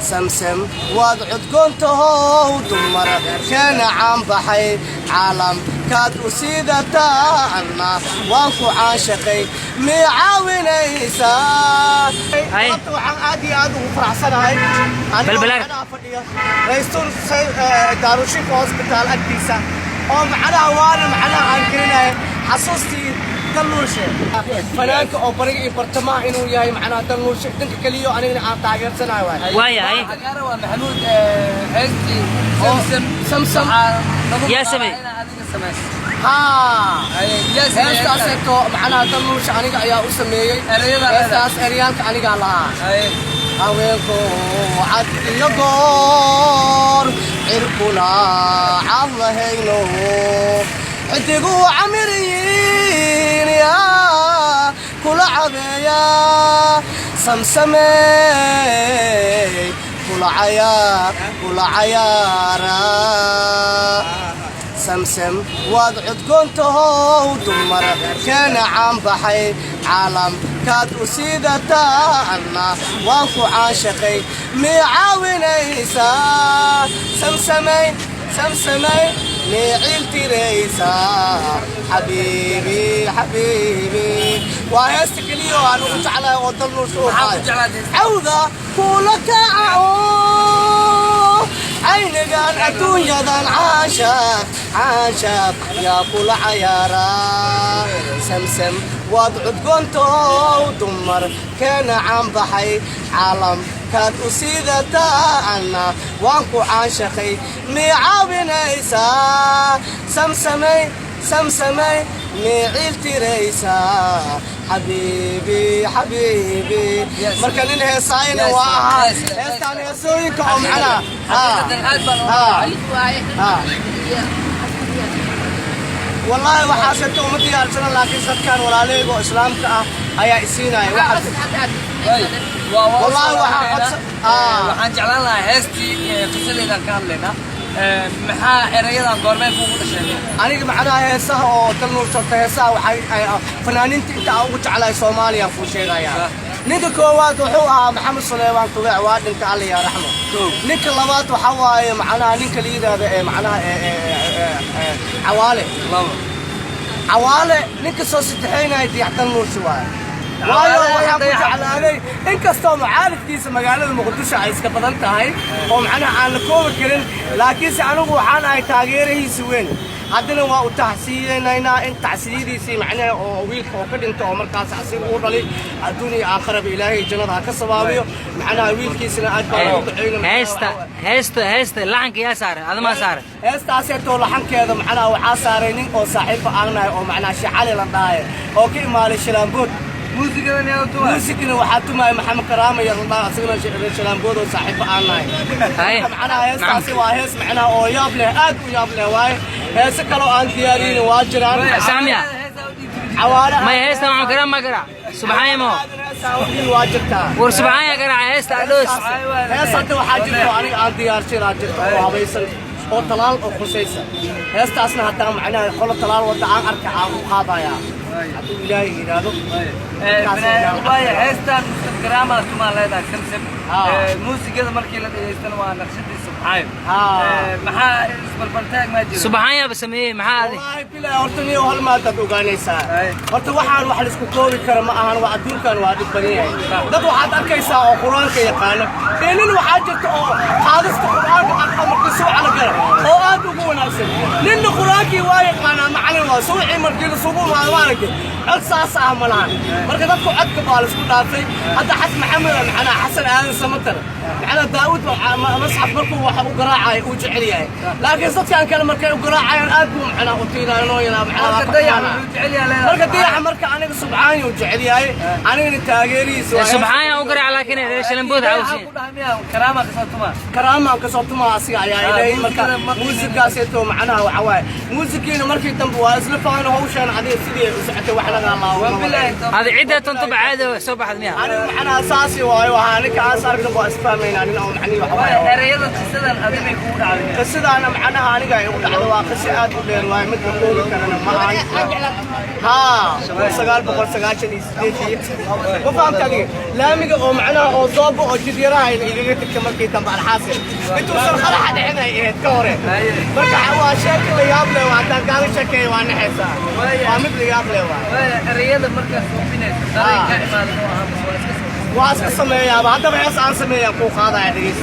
سمسم وضعت كنته ودمر كان عم بحي عالم كاد وسيدتا عنا وانكو عاشقي معاون عيسى طبعا عادي عادي وفرح سنة هاي أنا فدية رئيسون داروشي في هوسبيتال أكتيسا ومعنا وانا معنا عنكرنا حسوستي دلوشة فنانك أو بريء برتما إنه ياي معنا دلوشة دنك كليو أنا عطاقر سنة واي هاي أجارة محمود هزي سمسم يا سمي ها يا سمي هستاسيتو معنا دلوشة أنا يا أسمي هستاس أريانك أنا قالها هاوينكو عد يقور عرقنا عالهينو حدقو عمريين يا كل عبيا سمسمي كل عيارا سمسم وضعت كنته ودمر كان عم بحي عالم كاد وسيدتا عنا وانكو عاشقي معاون عيسى سمسمي لعيلتي ريسا حبيبي وهستك اليوم أنا قلت على وضلوا شو عوضة كلك عينك أن الدنيا ذا عاشق يا كل عيارا سمسم وضعت قنته ودمر كان عم بحي عالم كاد أسيدتا عنا وانكو عاشقي معاون عيسى سمسمي معيلتي ريسا حبيبي مركن إنها صاينة واها هستان يسويك معنا والله وحاشته ومدي أرسلنا لكن صدقان ولا ليه وإسلام أيا إسينا والله waxaan jeclaan lahaa heestii qisadeeda ka hadlayna maxaa erayadan goormeen kuugu dhasheen aniga macnaha heesaha oo dalnuurta heesaha waxay fanaaniinta inta aan ugu jeclahay Soomaaliya ku sheegaya ninka koowaad wuxuu ahaa Maxamed Suleymaan Tubeec waa dhinta Alle ya raxmo ninka labaad waxa waaye macnaha ninka liidada ee macnaha Cawaale ninka soo saddexeynay diyaxtan nuursi waaye waayo waxaan ku jeclaaday inkastoo macaalifkiisa magaalada Muqdisho ay iska badan tahay oo macnaha aan la koobi karin laakiin anigu waxaan ahay taageerihiisa weyn haddana waa u tahsiineynaa in tacsiidiisii macnaha oo wiilka oo ka dhinto oo markaas asiga uu dhalay adduuniya aakhiraba ilaahay jannada ka sabaabiyo macnaha wiilkiisana aad baan u duceynaa heesta laxanka yaa saaray adama saaray heestaaseetoo laxankeeda macnaha waxaa saaray nin oo saaxiiba aagnahay oo macnaha Shacali la dhahay oo ka imaaday Shilaanbood موسيقى وحاتمها محمد كرامة يا الله أسمعنا شلون بودو صاحب أنا هاي معنا هيس تاسي وهيس معنا أو يابله أد ويابله واي هيس كلو أنتيارين واجران سامية عوالة ما هيس تمام كرام ما كرا سبحان الله واجرتها ورسبحان يا كرا هيس تعدوس هيس أنت وحاجة أنا أنتيار شراجر وهايسن أو طلال أو خسيسة هيس تاسنا حتى معنا كل طلال ودعان أركع وخاضايا إلهي هذا واي هستان كرامة ثم لا يدك سمسم موسيقى مركي لا هستان ونقشدي سبحان محا اسم البرتاج ما جرى سبحان يا بسميه محا هذه والله بلا أرتني وهل ما تبغانيسا أرت واحد اسمه كوري كرم أهان وعدول كان وعد بنيه ده واحد أركيسا أو قرآن كي يقال لأن واحد جت حادث القرآن أمر كسوع على كلام أو أدوبه نفسه لأن القرآن كي وايق أنا معلم وسوعي مركي صبوا مع مالك أقصاص أعملان مركي تدخل عد كبار اسمه دافي هذا حسن محمد أنا حسن آل سمتر أنا داود مصحف مركو وحبو قراعي وجعليه لكن صدق كان كلام مركي وقراعي أنا أدوم أنا قلتينا نوينا معنا مركي ضيع مركي أنا سبحاني وجعليه أنا تاجري سبحاني وقرع لكن ليش لنبود عاوزين كرامة كصوتما أسيع يا إلهي مركي موسيقى سيتو معنا وعواي موسيقين مركي تنبوا أسلفان وهوشان عدي سيدي سعته وحنا الله بالله هذا عدة تنطب عادة صوب أحد مياه أنا أساسي وأنا كأسر كنبو أسفامين أنا ومعني وحوي رياضة قصدا أبي ما يكون عليه قصدا أنا معنا أنا جاي أقول على واقع ودير واي مثل كل كنا معاي ها سجال بقول سجال شديد ما فهمت عليه لا ميجا معنا أو صوب أو جديرة اللي تكمل كي تنبع الحاصل أنتوا صار خلا حد هنا كورة بركة عواشك اللي يابله وعندك قال شكي وأنا حسا وامد لي يابله الرياضة مركز وفينا داري كائمة واسك سمية بعد ما يسأل سمية كوخ هذا يعني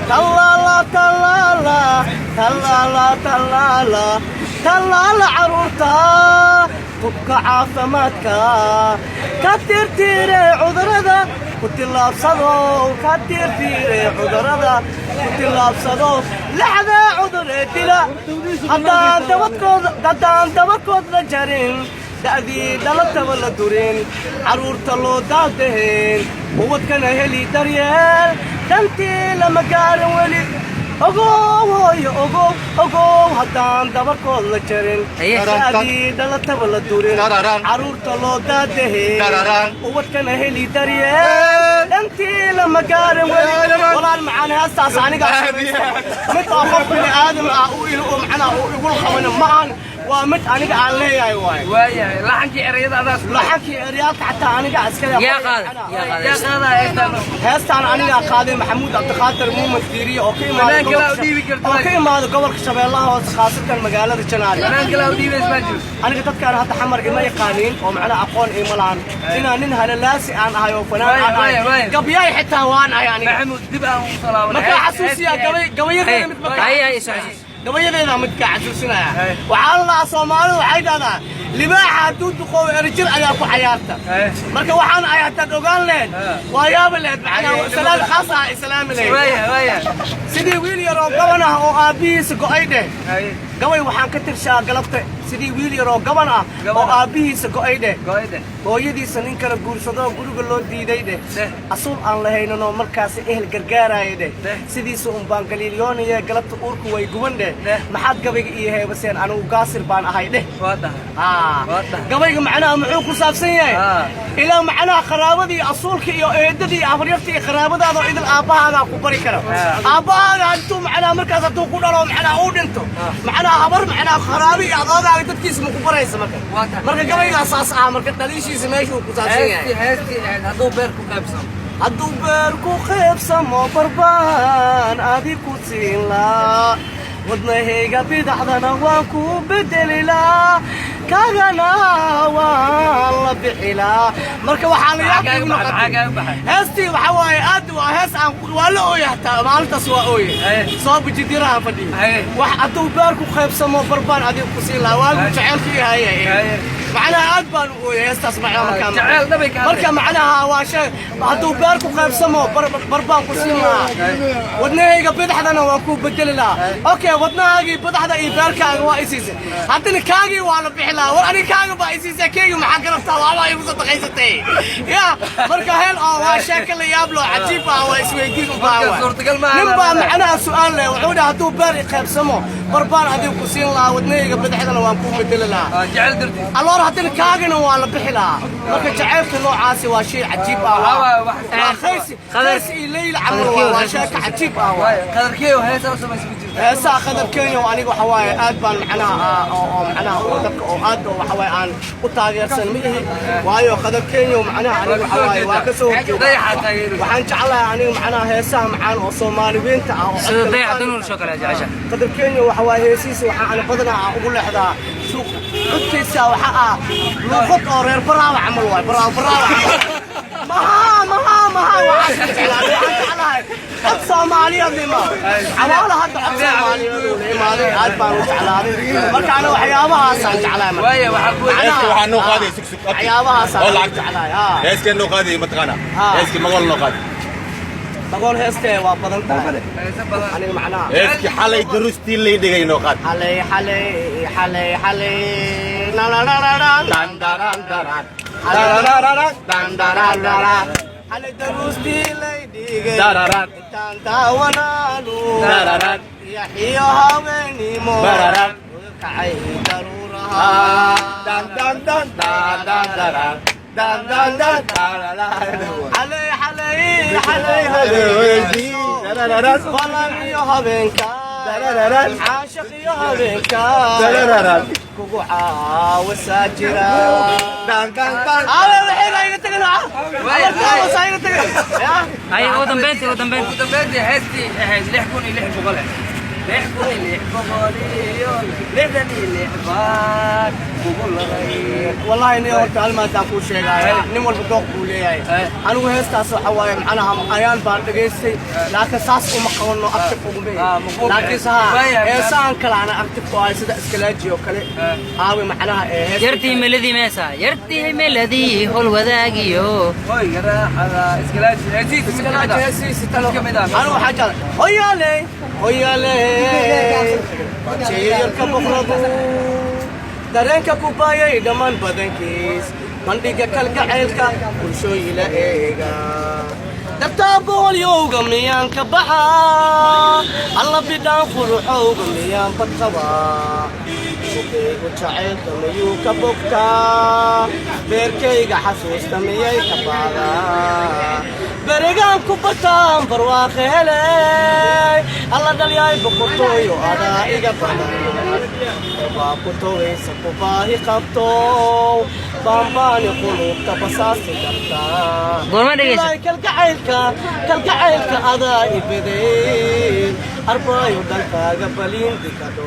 تلالا تلالا تلالا تلالا تلالا عروتا تبقى عافمتك كتير تيري عذردا كنت لابصدو كتير تيري عذردا كنت لابصدو لحظة عذرتي لا حتى دبكود لجرين دادي دلت ولا دورين عرورتا لو دادهين ود كان هلي دريال دنتي لما قال ولي أقو هدان دبكود لجرين دادي دلت ولا دورين عرورتا لو دادهين ود كان هلي دريال دنتي لما قال ولي والله المعاني هسه صاني قاعد متى أخاف بني آدم أقول معنا يقول خوانا معنا ومت أنا قاعد ليه وايا لحنكي عريض هذا لحنكي عريض حتى أنا قاعد أسكت يا قاضي يا قاضي هستان أنا قاضي محمود عبد الخاطر مو مديري أوكي ما هذا قبل شباب الله وخاصة المجال هذا الشناري أنا كلاودي بس ما جوز أنا قلت كان هذا حمر جماعي قانين ومعنا أقون إيمالان هنا ننهى للاسي أنا هاي وفنان قبياي حتى وانا يعني محمود دبقة وصلاة ما كان حسوسية قبيل هاي قبيلنا متكعسوسنا وعلى الله صومالي وحيد هذا libaaxa hadduu duqoobo erjir ayaa ku xayaarta marka waxaan ay hataad ogaan leed waa yaaba leed macnaa salaad khaas ah islaami leed sidii wiil yar oo gaban ah oo aabbihiisa go'ay dheh gabay waxaan ka tirshaa galabta sidii wiil yar oo gaban ah oo aabbihiisa go'ay dheh hooyadiisa nin kala guursado guriga loo diiday dheh asuul aan lahaynanoo markaas ehel gargaaraya dheh sidiisa un baan galiilyoonaya galabta uurku way guban dheh maxaad gabayga iyo heebaseen anigu gaasir baan ahay dheh gabayga macnaha muxuu ku saabsan yahay ilaa macnaha qaraabadii asuulka iyo eedadii abaryartii iyo qaraabadaada oo idil aabbahaagaa ku bari kara aabbahaaga intuu macnaha markaas hadduu ku dhalo macnaha uu dhinto macnaha habar macnaha qaraabi iyo adoogaaga dadkiisa ma ku baraysa marka gabaygaa saas ah marka dhaliishiisa meeshuu ku saabsan yahay hadduu beer ku qaybsamo barbaan adi ku siin laa wadnahayga bidaxdana waan ku bedeli laa kaagana waan la bixi laa marka waxaa la yaab heestii waxaa waaye aad waa hees aan waa la ooya hataa maalintaas waa ooye soo bujidiraha fadhiyo wax hadduu beer ku qaybsamo barbaan adiga ku siin laa waagu jaceylkii haya macnaha aad baan u ooye heestaas marka macnaha waa shay hadduu beer ku qaybsamo barbaan ku siin laa wadnahayga bidaxdana waan ku bedeli laa okay wadnahaagii badaxda iyo beerkaaga waa isiisay haddana kaagii waa la bixi lahaa war ani kaaga baa isiisay keegi maxaa garabtaa waaba igu sadaqaysatay ya marka heel oo waa sheeko la yaab loo cajiib ah waa isweydiin u baahan nin baa macnaha su'aal leh wuxuu dhaha hadduu beer i qaybsamo barbaan adigu ku siin lahaa wadnahayga badaxdana waan kuu bedeli lahaa aloor haddana kaagina waa la bixi lahaa marka jaceylka noocaasi waa shay cajiib ah khaysi iyo leyla camal waa sheeko cajiib ah heesaa qadar kenya aniga waxa waaye aad baan macnaha oo dadka oo aad waxa waaye aan u taageersan ma ihi waayo qadar kenya macnaha aniga waxa waaye waa ka soo horjeeda waxaan jeclahay aniga macnaha heesaha macaan oo Soomaaliyeenta ah oo qadar kenya waxa waaye heesiisa waxa aan badanaa ugu leexdaa suuq codkiisa waxa ah luqad oo reer baraawa camal waaye baraawa ما حد صومالي ما حواله هذا حد صومالي ما هذا بان وجعلاني marka ana waxyaabaha saan jeclahay waaya waxa noo qaaday sug waxyaabaha saan jeclahay heeska noo qaaday matqana heeska magol noo qaaday magol heeska waa badan tahay aniga macnaha heeski xalay durusti la dhigay noo qaad xalay la la la la على دروستي ليدي دارارات تاونالو دارارات يحيى هاوني مو دارارات كعي ضروره دان دان دان دان دان دان دان دان علي علي علي والله يا هبنك عاشق يا هبنك كوعا وساجرا دان دان دان على الحين هاي تقلع هاي ودن بنتي هستي لحكوني لحبوا غلط لحكوني لحباني لحبان والله إني قلت ما تقول شيء نمر بدوق بولي أنا وهستاس حواي معنا أيان باردقيسي لكن ساس ومقولنا أكتب ومبي لكن سها إنسان كلا أنا أكتب قاي سد إسكلاجي وكله هاوي معناها يرتي ملذي ميسا يرتي ملذي هو الوداقيو هاي هذا إسكلاجي إسكلاجي أنا وحاجة هيا لي هيا لي يركب بخربو dareenka ku baayay dhamaan badankiis bandhiga kalgacaylka bulshooyin la eega dabtaaboolyowga miyaan ka baxaa alla bidhaan quruxowga miyaan badqabaa shukaygu jacaylka miyuu ka bogtaa beerkayga xasuusta miyay ka baadaa berigaan ku bataan barwaaqe helay alla dhalyaay boqortooyo adaa iga badan waa ku togaysa ku baahi qabto baanbaani qulubta basaasi kartaa kalgacaylka adaa ibaday arbaayo dhankaaga baliin dikado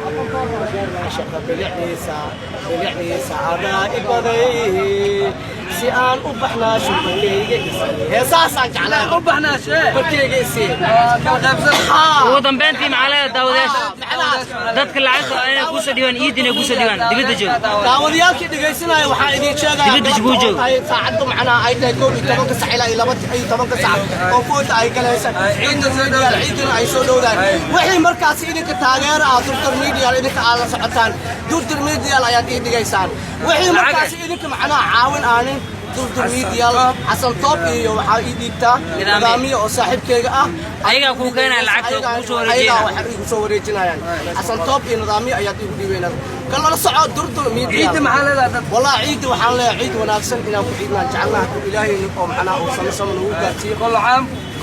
shaqa bilicdiisa adaa ibaday si aan u baxnaasho barkeyga isii heesaasaan jeclaan u baxnaashee barkeyga isii ودن بنتي معلها داوداش dadka lacagta ay ku soo diiwaan iidina ku soo diiwaan dibadda joog daawadayaalkii dhageysanaya waxaa idin sheegaya dibadda joogo joog saacadu macnaa ay tahay 12 saac ilaa 12 saac oo foota ay galaysan ciidina ay soo dhowdaan wixii markaas idinka taageero ah durdur media idinka aad la socotaan durdur media ayaad ii dhigaysaan wixii markaas idinka macnaa caawin aanin durdur media xasan top iyo waxa ii dhigtaa nidaamiyo oo saaxiibkayga ah ayaga ku keenay lacagta ku soo ayaga waxa igu soo wareejinayaan xasan top iyo nidaamiyo ayaad igu dhiibeynaa kala la socod durdur media ciid maxaa dad والله عيد وحنا له عيد وناقصن إلى عيدنا جعلناه إلهي نقوم معنا وسمسم نوقاتي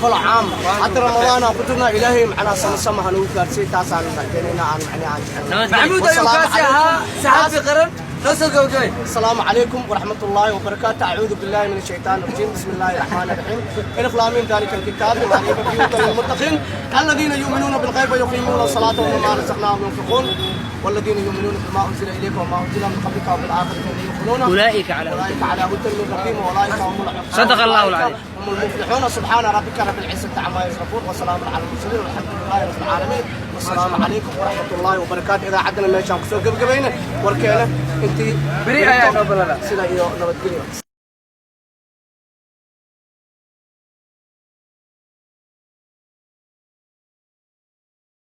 كل عام حتى رمضان قدرنا إلهي معنا سمسم هنوقاتي تاسع لنا عن معنا محمود أيوكاسيها سحاب قرن السلام عليكم ورحمة الله وبركاته أعوذ بالله من الشيطان الرجيم بسم الله الرحمن الرحيم إلف لام ميم ذلك الكتاب لا ريب فيه هدى للمتقين الذين يؤمنون بالغيب ويقيمون الصلاة ومما رزقناهم ينفقون والذين يؤمنون بما أنزل إليك وما أنزل من قبلك وبالآخرة هم يوقنون أولئك على هدى من ربهم وأولئك هم صدق الله العظيم هم المفلحون سبحان ربك رب العزة عما يصفون وسلام على المرسلين والحمد لله رب العالمين والسلام عليكم ورحمة الله وبركاته إذا عدنا ما يشان كسو قبقبينا وركينا انتي بريئة يا نوبلا سيدا إيو نبتقلي